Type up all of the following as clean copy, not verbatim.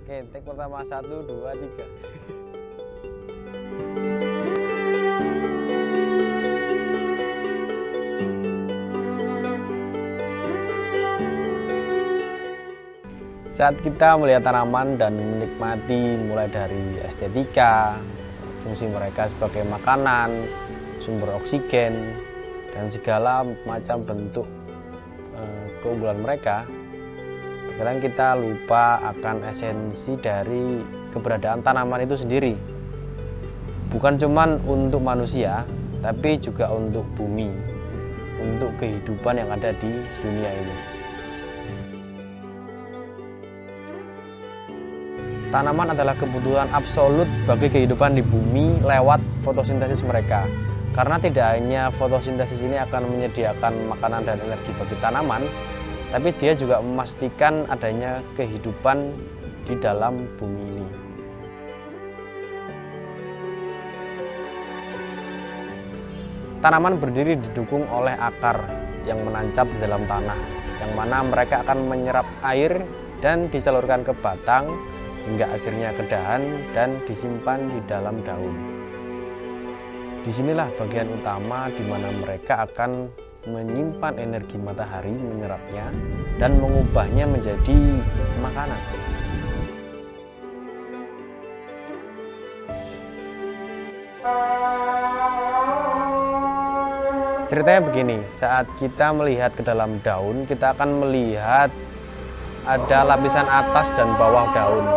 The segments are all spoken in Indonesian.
Oke, take pertama 1, 2, 3. Saat kita melihat tanaman dan menikmati mulai dari estetika, fungsi mereka sebagai makanan, sumber oksigen, dan segala macam bentuk keunggulan mereka, kadang kita lupa akan esensi dari keberadaan tanaman itu sendiri. Bukan cuma untuk manusia, tapi juga untuk bumi, untuk kehidupan yang ada di dunia ini. Tanaman adalah kebutuhan absolut bagi kehidupan di bumi lewat fotosintesis mereka. Karena tidak hanya fotosintesis ini akan menyediakan makanan dan energi bagi tanaman, tapi dia juga memastikan adanya kehidupan di dalam bumi ini. Tanaman berdiri didukung oleh akar yang menancap di dalam tanah, yang mana mereka akan menyerap air dan disalurkan ke batang, hingga akhirnya ke dahan dan disimpan di dalam daun. Disinilah bagian utama di mana mereka akan menyimpan energi matahari, menyerapnya, dan mengubahnya menjadi makanan. Ceritanya begini, saat kita melihat ke dalam daun, kita akan melihat ada lapisan atas dan bawah daun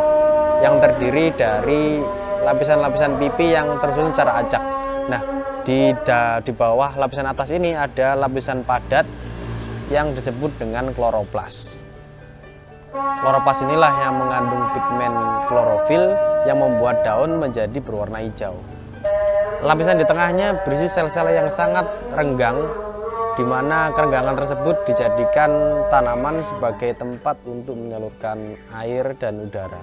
yang terdiri dari lapisan-lapisan pipi yang tersusun secara acak. Nah, di bawah lapisan atas ini ada lapisan padat yang disebut dengan kloroplas. Kloroplas inilah yang mengandung pigmen klorofil yang membuat daun menjadi berwarna hijau. Lapisan di tengahnya berisi sel-sel yang sangat renggang, di mana kerenggangan tersebut dijadikan tanaman sebagai tempat untuk menyalurkan air dan udara.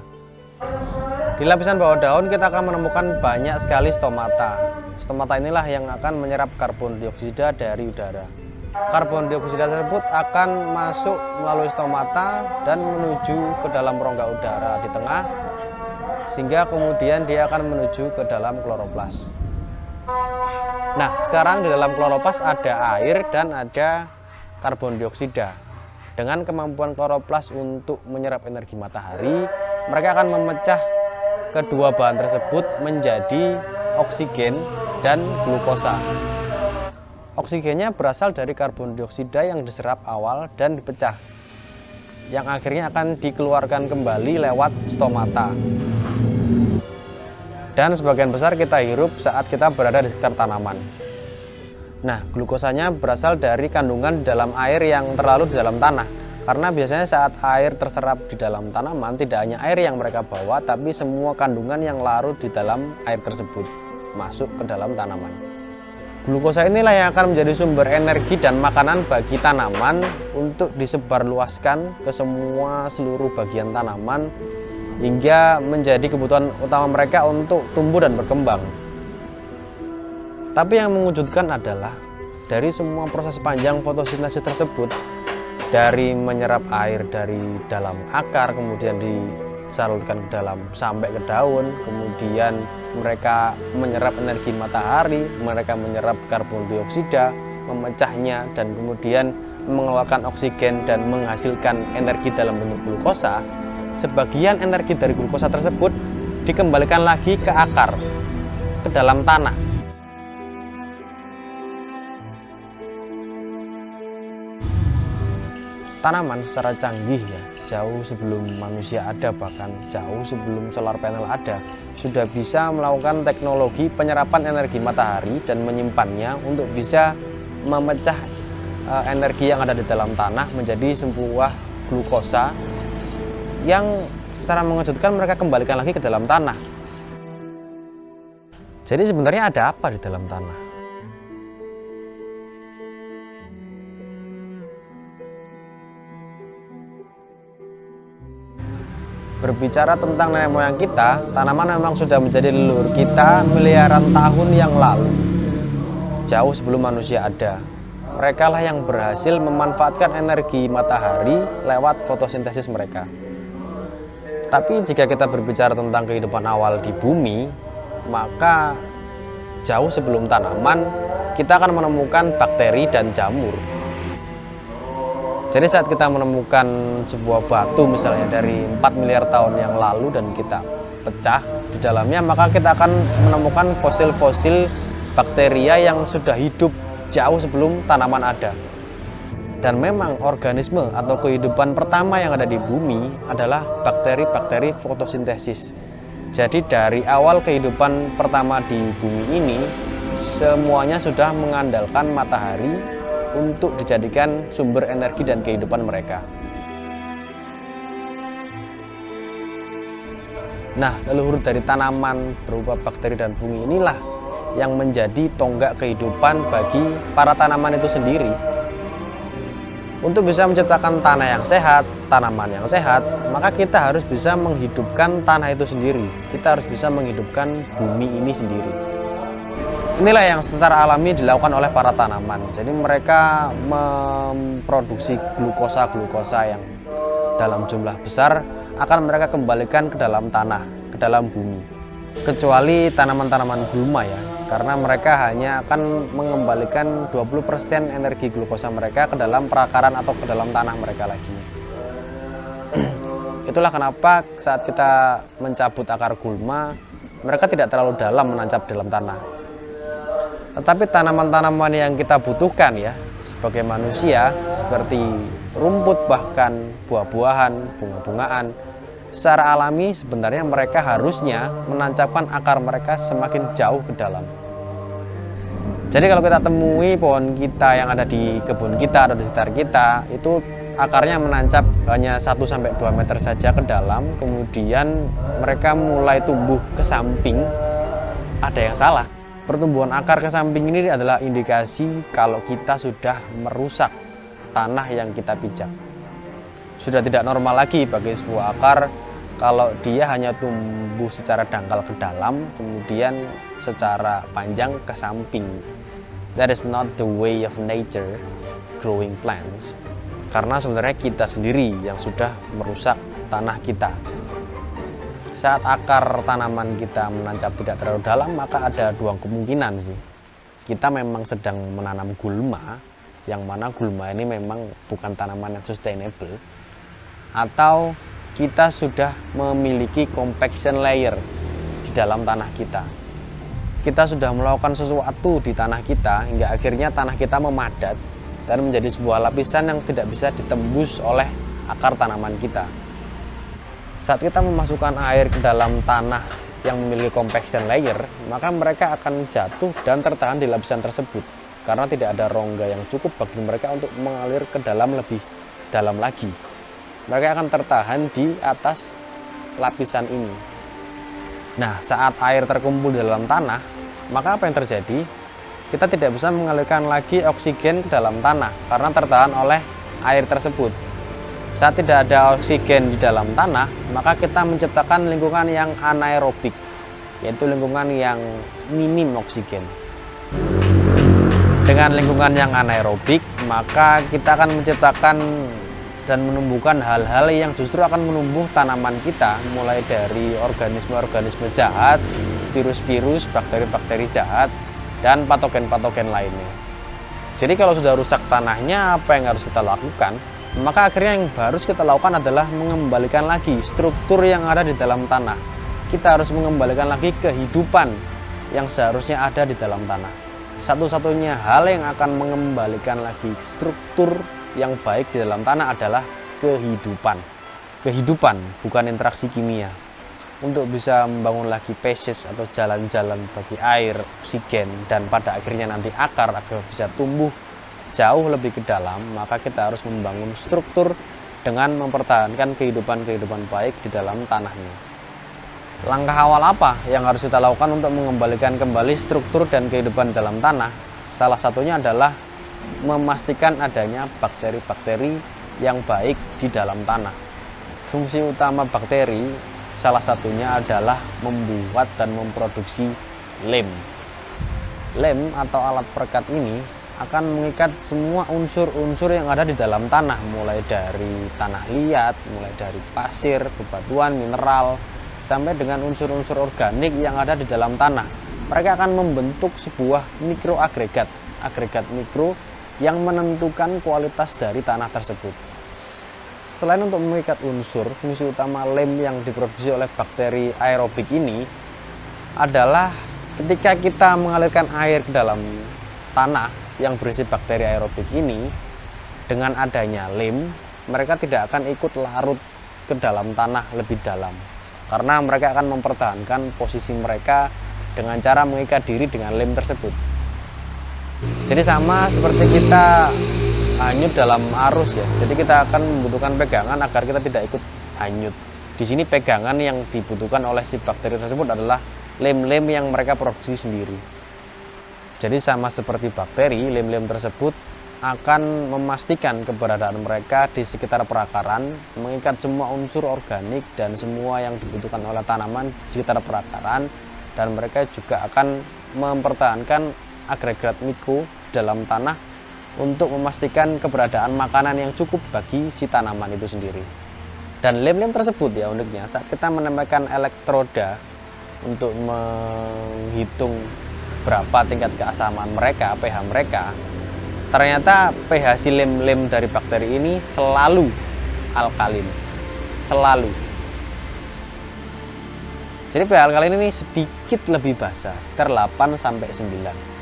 Di lapisan bawah daun kita akan menemukan banyak sekali stomata. Stomata inilah yang akan menyerap karbon dioksida dari udara. Karbon dioksida tersebut akan masuk melalui stomata dan menuju ke dalam rongga udara di tengah, sehingga kemudian dia akan menuju ke dalam kloroplas. Nah, sekarang di dalam kloroplas ada air dan ada karbon dioksida. Dengan kemampuan kloroplas untuk menyerap energi matahari, mereka akan memecah kedua bahan tersebut menjadi oksigen dan glukosa. Oksigennya berasal dari karbon dioksida yang diserap awal dan dipecah, yang akhirnya akan dikeluarkan kembali lewat stomata. Dan sebagian besar kita hirup saat kita berada di sekitar tanaman. Nah, glukosanya berasal dari kandungan dalam air yang terlarut di dalam tanah. Karena biasanya saat air terserap di dalam tanaman, tidak hanya air yang mereka bawa, tapi semua kandungan yang larut di dalam air tersebut masuk ke dalam tanaman. Glukosa inilah yang akan menjadi sumber energi dan makanan bagi tanaman untuk disebarluaskan ke seluruh bagian tanaman, hingga menjadi kebutuhan utama mereka untuk tumbuh dan berkembang. Tapi yang mengejutkan adalah dari semua proses panjang fotosintesis tersebut, dari menyerap air dari dalam akar, kemudian disalurkan ke dalam sampai ke daun, kemudian mereka menyerap energi matahari, mereka menyerap karbon dioksida, memecahnya, dan kemudian mengeluarkan oksigen dan menghasilkan energi dalam bentuk glukosa. Sebagian energi dari glukosa tersebut dikembalikan lagi ke akar, ke dalam tanah. Tanaman secara canggih ya, jauh sebelum manusia ada, bahkan jauh sebelum solar panel ada, sudah bisa melakukan teknologi penyerapan energi matahari dan menyimpannya untuk bisa memecah energi yang ada di dalam tanah menjadi sebuah glukosa yang secara mengejutkan mereka kembalikan lagi ke dalam tanah. Jadi sebenarnya ada apa di dalam tanah? Berbicara tentang nenek moyang kita, tanaman memang sudah menjadi leluhur kita miliaran tahun yang lalu. Jauh sebelum manusia ada. Mereka lah yang berhasil memanfaatkan energi matahari lewat fotosintesis mereka. Tapi jika kita berbicara tentang kehidupan awal di bumi, maka jauh sebelum tanaman, kita akan menemukan bakteri dan jamur. Jadi saat kita menemukan sebuah batu misalnya dari 4 miliar tahun yang lalu dan kita pecah di dalamnya, maka kita akan menemukan fosil-fosil bakteria yang sudah hidup jauh sebelum tanaman ada. Dan memang organisme atau kehidupan pertama yang ada di bumi adalah bakteri-bakteri fotosintesis. Jadi dari awal kehidupan pertama di bumi ini, semuanya sudah mengandalkan matahari untuk dijadikan sumber energi dan kehidupan mereka. Nah, leluhur dari tanaman berupa bakteri dan fungi inilah yang menjadi tonggak kehidupan bagi para tanaman itu sendiri. Untuk bisa menciptakan tanah yang sehat, tanaman yang sehat, maka kita harus bisa menghidupkan tanah itu sendiri. Kita harus bisa menghidupkan bumi ini sendiri. Inilah yang secara alami dilakukan oleh para tanaman. Jadi mereka memproduksi glukosa-glukosa yang dalam jumlah besar akan mereka kembalikan ke dalam tanah, ke dalam bumi. Kecuali tanaman-tanaman gulma ya, karena mereka hanya akan mengembalikan 20% energi glukosa mereka ke dalam perakaran atau ke dalam tanah mereka lagi. Itulah kenapa saat kita mencabut akar gulma, mereka tidak terlalu dalam menancap dalam tanah. Tetapi tanaman-tanaman yang kita butuhkan ya, sebagai manusia, seperti rumput bahkan buah-buahan, bunga-bungaan, secara alami sebenarnya mereka harusnya menancapkan akar mereka semakin jauh ke dalam. Jadi kalau kita temui pohon kita yang ada di kebun kita atau di sekitar kita, itu akarnya menancap hanya 1-2 meter saja ke dalam, kemudian mereka mulai tumbuh ke samping. Ada yang salah. Pertumbuhan akar ke samping ini adalah indikasi kalau kita sudah merusak tanah yang kita pijak. Sudah tidak normal lagi bagi sebuah akar kalau dia hanya tumbuh secara dangkal ke dalam, kemudian secara panjang ke samping. That is not the way of nature growing plants. Karena sebenarnya kita sendiri yang sudah merusak tanah kita. Saat akar tanaman kita menancap tidak terlalu dalam, maka ada dua kemungkinan sih. Kita memang sedang menanam gulma, yang mana gulma ini memang bukan tanaman yang sustainable, atau kita sudah memiliki compaction layer di dalam tanah kita. Kita sudah melakukan sesuatu di tanah kita hingga akhirnya tanah kita memadat dan menjadi sebuah lapisan yang tidak bisa ditembus oleh akar tanaman kita. Saat kita memasukkan air ke dalam tanah yang memiliki compaction layer, maka mereka akan jatuh dan tertahan di lapisan tersebut karena tidak ada rongga yang cukup bagi mereka untuk mengalir ke dalam lebih dalam lagi. Mereka akan tertahan di atas lapisan ini. Nah, saat air terkumpul di dalam tanah, maka apa yang terjadi? Kita tidak bisa mengalirkan lagi oksigen ke dalam tanah karena tertahan oleh air tersebut. Saat tidak ada oksigen di dalam tanah, maka kita menciptakan lingkungan yang anaerobik, yaitu lingkungan yang minim oksigen. Dengan lingkungan yang anaerobik, maka kita akan menciptakan dan menumbuhkan hal-hal yang justru akan menumbuh tanaman kita, mulai dari organisme-organisme jahat, virus-virus, bakteri-bakteri jahat, dan patogen-patogen lainnya. Jadi kalau sudah rusak tanahnya, apa yang harus kita lakukan? Maka akhirnya yang harus kita lakukan adalah mengembalikan lagi struktur yang ada di dalam tanah. Kita harus mengembalikan lagi kehidupan yang seharusnya ada di dalam tanah. Satu-satunya hal yang akan mengembalikan lagi struktur yang baik di dalam tanah adalah kehidupan. Kehidupan, bukan interaksi kimia. Untuk bisa membangun lagi passage atau jalan-jalan bagi air, oksigen, dan pada akhirnya nanti akar agar bisa tumbuh jauh lebih ke dalam, maka kita harus membangun struktur dengan mempertahankan kehidupan-kehidupan baik di dalam tanahnya. Langkah awal apa yang harus kita lakukan untuk mengembalikan kembali struktur dan kehidupan dalam tanah? Salah satunya adalah memastikan adanya bakteri-bakteri yang baik di dalam tanah. Fungsi utama bakteri salah satunya adalah membuat dan memproduksi lem. Lem atau alat perekat ini akan mengikat semua unsur-unsur yang ada di dalam tanah, mulai dari tanah liat, mulai dari pasir, bebatuan, mineral, sampai dengan unsur-unsur organik yang ada di dalam tanah. Mereka akan membentuk sebuah mikroagregat, agregat mikro yang menentukan kualitas dari tanah tersebut. Selain untuk mengikat unsur, fungsi utama lem yang diproduksi oleh bakteri aerobik ini adalah ketika kita mengalirkan air ke dalam tanah yang berisi bakteri aerobik ini, dengan adanya lem, mereka tidak akan ikut larut ke dalam tanah lebih dalam, karena mereka akan mempertahankan posisi mereka dengan cara mengikat diri dengan lem tersebut. Jadi sama seperti kita hanyut dalam arus ya, jadi kita akan membutuhkan pegangan agar kita tidak ikut hanyut. Di sini pegangan yang dibutuhkan oleh si bakteri tersebut adalah lem-lem yang mereka produksi sendiri. Jadi sama seperti bakteri, lem-lem tersebut akan memastikan keberadaan mereka di sekitar perakaran, mengikat semua unsur organik dan semua yang dibutuhkan oleh tanaman di sekitar perakaran, dan mereka juga akan mempertahankan agregat mikro dalam tanah untuk memastikan keberadaan makanan yang cukup bagi si tanaman itu sendiri. Dan lem-lem tersebut ya uniknya, saat kita menambahkan elektroda untuk menghitung berapa tingkat keasaman mereka, pH mereka, ternyata pH si lem-lem dari bakteri ini selalu alkalin, selalu. Jadi pH alkalin ini sedikit lebih basa, sekitar 8-9.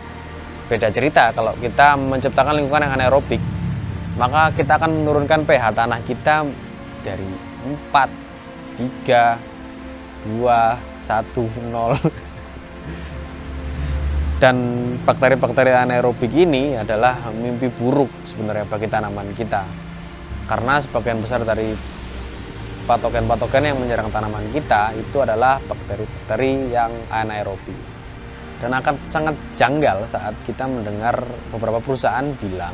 Beda cerita kalau kita menciptakan lingkungan yang anaerobik, maka kita akan menurunkan pH tanah kita dari 4, 3, 2, 1, 0. Dan bakteri-bakteri anaerobik ini adalah mimpi buruk sebenarnya bagi tanaman kita, karena sebagian besar dari patogen-patogen yang menyerang tanaman kita itu adalah bakteri-bakteri yang anaerobik. Dan akan sangat janggal saat kita mendengar beberapa perusahaan bilang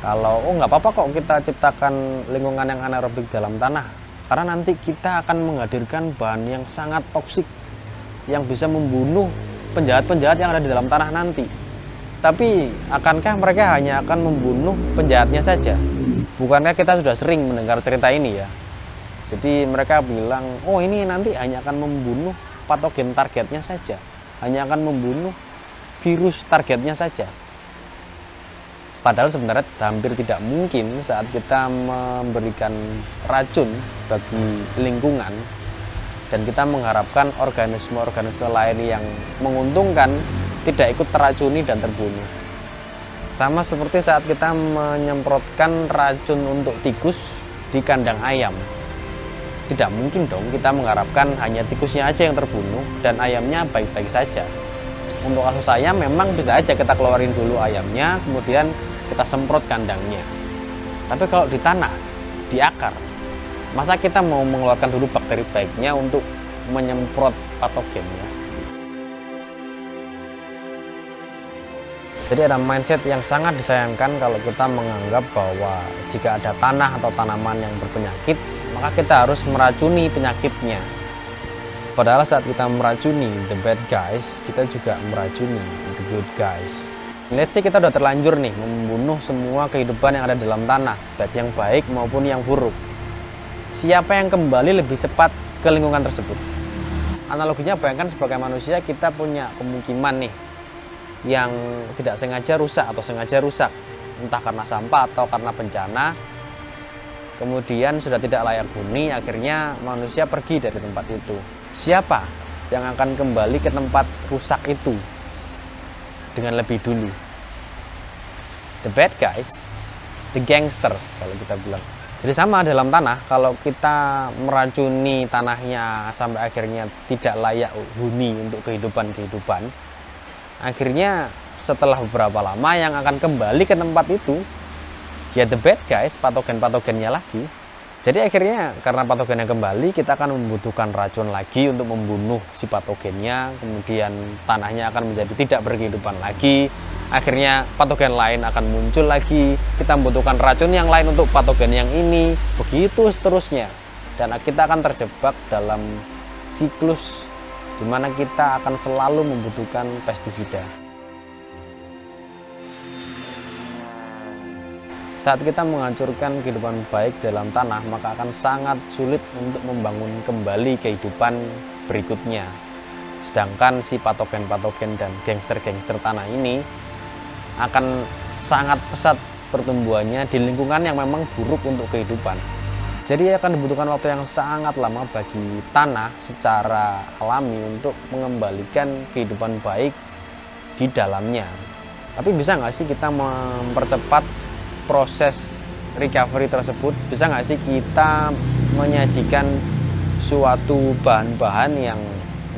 kalau nggak apa-apa kok kita ciptakan lingkungan yang anaerobik dalam tanah, karena nanti kita akan menghadirkan bahan yang sangat toksik yang bisa membunuh penjahat-penjahat yang ada di dalam tanah nanti. Tapi akankah mereka hanya akan membunuh penjahatnya saja? Bukankah kita sudah sering mendengar cerita ini ya? Jadi mereka bilang, oh ini nanti hanya akan membunuh patogen targetnya saja, hanya akan membunuh virus targetnya saja. Padahal sebenarnya hampir tidak mungkin saat kita memberikan racun bagi lingkungan dan kita mengharapkan organisme-organisme lain yang menguntungkan tidak ikut teracuni dan terbunuh. Sama seperti saat kita menyemprotkan racun untuk tikus di kandang ayam. Tidak mungkin dong kita mengharapkan hanya tikusnya aja yang terbunuh dan ayamnya baik-baik saja. Untuk kasus ayam memang bisa aja kita keluarin dulu ayamnya, kemudian kita semprot kandangnya. Tapi kalau di tanah, di akar, masa kita mau mengeluarkan dulu bakteri baiknya untuk menyemprot patogennya? Jadi ada mindset yang sangat disayangkan kalau kita menganggap bahwa jika ada tanah atau tanaman yang berpenyakit, maka kita harus meracuni penyakitnya. Padahal saat kita meracuni the bad guys, kita juga meracuni the good guys. Let's say kita udah terlanjur nih membunuh semua kehidupan yang ada dalam tanah, baik yang baik maupun yang buruk. Siapa yang kembali lebih cepat ke lingkungan tersebut? Analoginya bayangkan sebagai manusia kita punya pemukiman nih yang tidak sengaja rusak atau sengaja rusak, entah karena sampah atau karena bencana. Kemudian sudah tidak layak huni, akhirnya manusia pergi dari tempat itu. Siapa yang akan kembali ke tempat rusak itu dengan lebih dulu? The bad guys, the gangsters kalau kita bilang. Jadi sama dalam tanah, kalau kita meracuni tanahnya sampai akhirnya tidak layak huni untuk kehidupan-kehidupan, akhirnya setelah beberapa lama yang akan kembali ke tempat itu ya the bad guys, patogen-patogennya lagi. Jadi akhirnya karena patogennya kembali, kita akan membutuhkan racun lagi untuk membunuh si patogennya, kemudian tanahnya akan menjadi tidak berkehidupan lagi. Akhirnya patogen lain akan muncul lagi, kita membutuhkan racun yang lain untuk patogen yang ini, begitu seterusnya. Dan kita akan terjebak dalam siklus di mana kita akan selalu membutuhkan pestisida. Saat kita menghancurkan kehidupan baik dalam tanah, maka akan sangat sulit untuk membangun kembali kehidupan berikutnya. Sedangkan si patogen-patogen dan gangster-gangster tanah ini akan sangat pesat pertumbuhannya di lingkungan yang memang buruk untuk kehidupan. Jadi akan dibutuhkan waktu yang sangat lama bagi tanah secara alami untuk mengembalikan kehidupan baik di dalamnya. Tapi bisa nggak sih kita mempercepat proses recovery tersebut? Bisa nggak sih kita menyajikan suatu bahan-bahan yang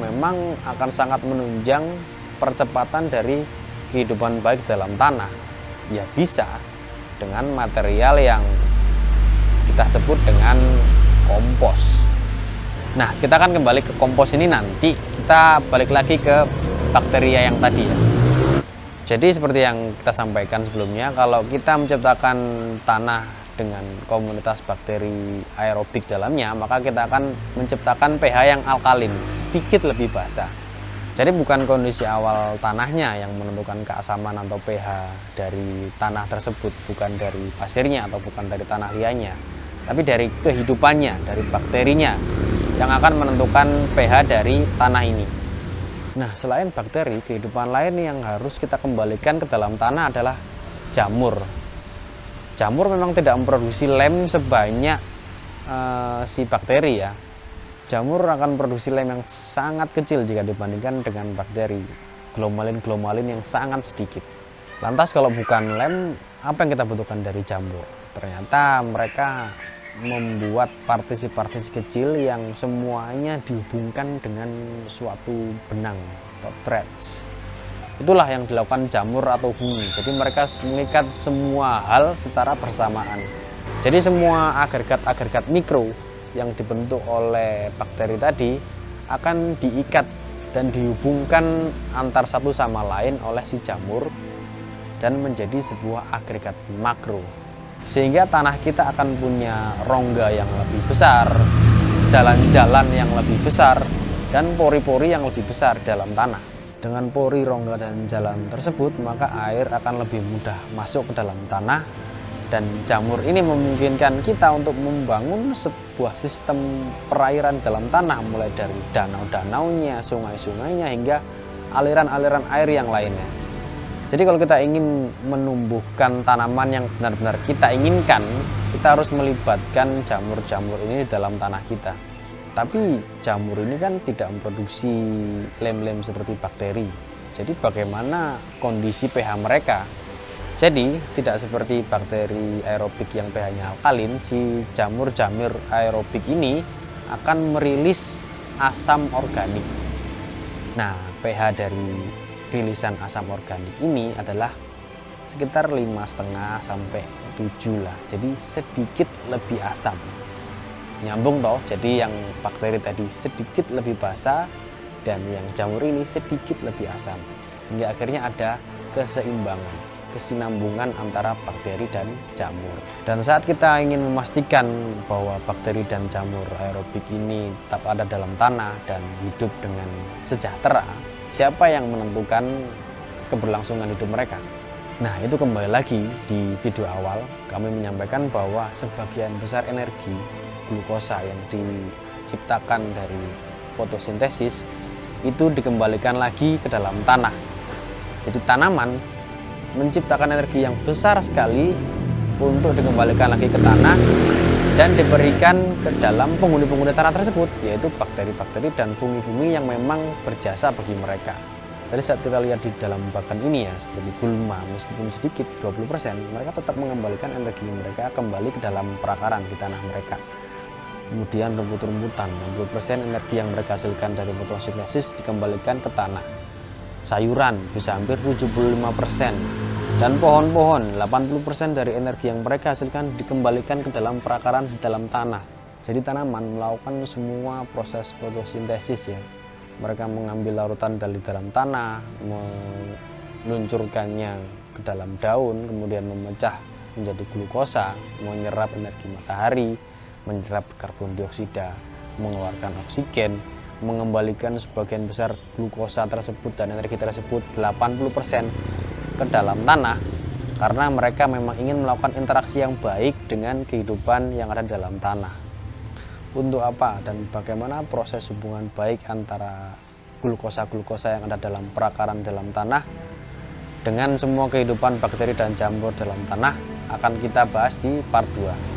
memang akan sangat menunjang percepatan dari kehidupan baik dalam tanah? Ya bisa, dengan material yang kita sebut dengan kompos. Nah, kita akan kembali ke kompos ini nanti. Kita balik lagi ke bakteria yang tadi ya. Jadi seperti yang kita sampaikan sebelumnya, kalau kita menciptakan tanah dengan komunitas bakteri aerobik dalamnya, maka kita akan menciptakan pH yang alkalin, sedikit lebih basah. Jadi bukan kondisi awal tanahnya yang menentukan keasaman atau pH dari tanah tersebut, bukan dari pasirnya atau bukan dari tanah liatnya, tapi dari kehidupannya, dari bakterinya yang akan menentukan pH dari tanah ini. Nah, selain bakteri, kehidupan lain yang harus kita kembalikan ke dalam tanah adalah jamur. Jamur memang tidak memproduksi lem sebanyak si bakteri ya. Jamur akan produksi lem yang sangat kecil jika dibandingkan dengan bakteri. Glomalin-glomalin yang sangat sedikit. Lantas kalau bukan lem, apa yang kita butuhkan dari jamur? Ternyata mereka membuat partisi-partisi kecil yang semuanya dihubungkan dengan suatu benang atau threads. Itulah yang dilakukan jamur atau fungi. Jadi mereka mengikat semua hal secara bersamaan. Jadi semua agregat-agregat mikro yang dibentuk oleh bakteri tadi akan diikat dan dihubungkan antar satu sama lain oleh si jamur dan menjadi sebuah agregat makro. Sehingga tanah kita akan punya rongga yang lebih besar, jalan-jalan yang lebih besar, dan pori-pori yang lebih besar dalam tanah. Dengan pori, rongga, dan jalan tersebut, maka air akan lebih mudah masuk ke dalam tanah. Dan jamur ini memungkinkan kita untuk membangun sebuah sistem perairan dalam tanah, mulai dari danau-danaunya, sungai-sungainya, hingga aliran-aliran air yang lainnya. Jadi kalau kita ingin menumbuhkan tanaman yang benar-benar kita inginkan, kita harus melibatkan jamur-jamur ini di dalam tanah kita. Tapi jamur ini kan tidak memproduksi lem-lem seperti bakteri. Jadi bagaimana kondisi pH mereka? Jadi tidak seperti bakteri aerobik yang pH-nya alkalin, si jamur-jamur aerobik ini akan merilis asam organik. Nah, pH dari rilisan asam organik ini adalah sekitar 5,5 sampai 7 lah. Jadi sedikit lebih asam. Nyambung toh. Jadi yang bakteri tadi sedikit lebih basah dan yang jamur ini sedikit lebih asam. Hingga akhirnya ada keseimbangan, kesinambungan antara bakteri dan jamur. Dan saat kita ingin memastikan bahwa bakteri dan jamur aerobik ini tetap ada dalam tanah dan hidup dengan sejahtera, siapa yang menentukan keberlangsungan hidup mereka? Nah, itu kembali lagi di video awal kami menyampaikan bahwa sebagian besar energi glukosa yang diciptakan dari fotosintesis itu dikembalikan lagi ke dalam tanah. Jadi tanaman menciptakan energi yang besar sekali untuk dikembalikan lagi ke tanah dan diberikan ke dalam penghuni-penghuni tanah tersebut, yaitu bakteri-bakteri dan fungi-fungi yang memang berjasa bagi mereka. Jadi saat kita lihat di dalam bagan ini ya, seperti gulma, meskipun sedikit 20%, mereka tetap mengembalikan energi mereka kembali ke dalam perakaran di tanah mereka. Kemudian rumput-rumputan, 60% energi yang mereka hasilkan dari fotosintesis dikembalikan ke tanah. Sayuran bisa hampir 75%. Dan pohon-pohon, 80% dari energi yang mereka hasilkan dikembalikan ke dalam perakaran di dalam tanah. Jadi tanaman melakukan semua proses fotosintesis ya. Mereka mengambil larutan dari dalam tanah, meluncurkannya ke dalam daun, kemudian memecah menjadi glukosa, menyerap energi matahari, menyerap karbon dioksida, mengeluarkan oksigen, mengembalikan sebagian besar glukosa tersebut dan energi tersebut 80% ke dalam tanah karena mereka memang ingin melakukan interaksi yang baik dengan kehidupan yang ada di dalam tanah. Untuk apa dan bagaimana proses hubungan baik antara glukosa-glukosa yang ada dalam perakaran dalam tanah dengan semua kehidupan bakteri dan jamur dalam tanah akan kita bahas di part 2.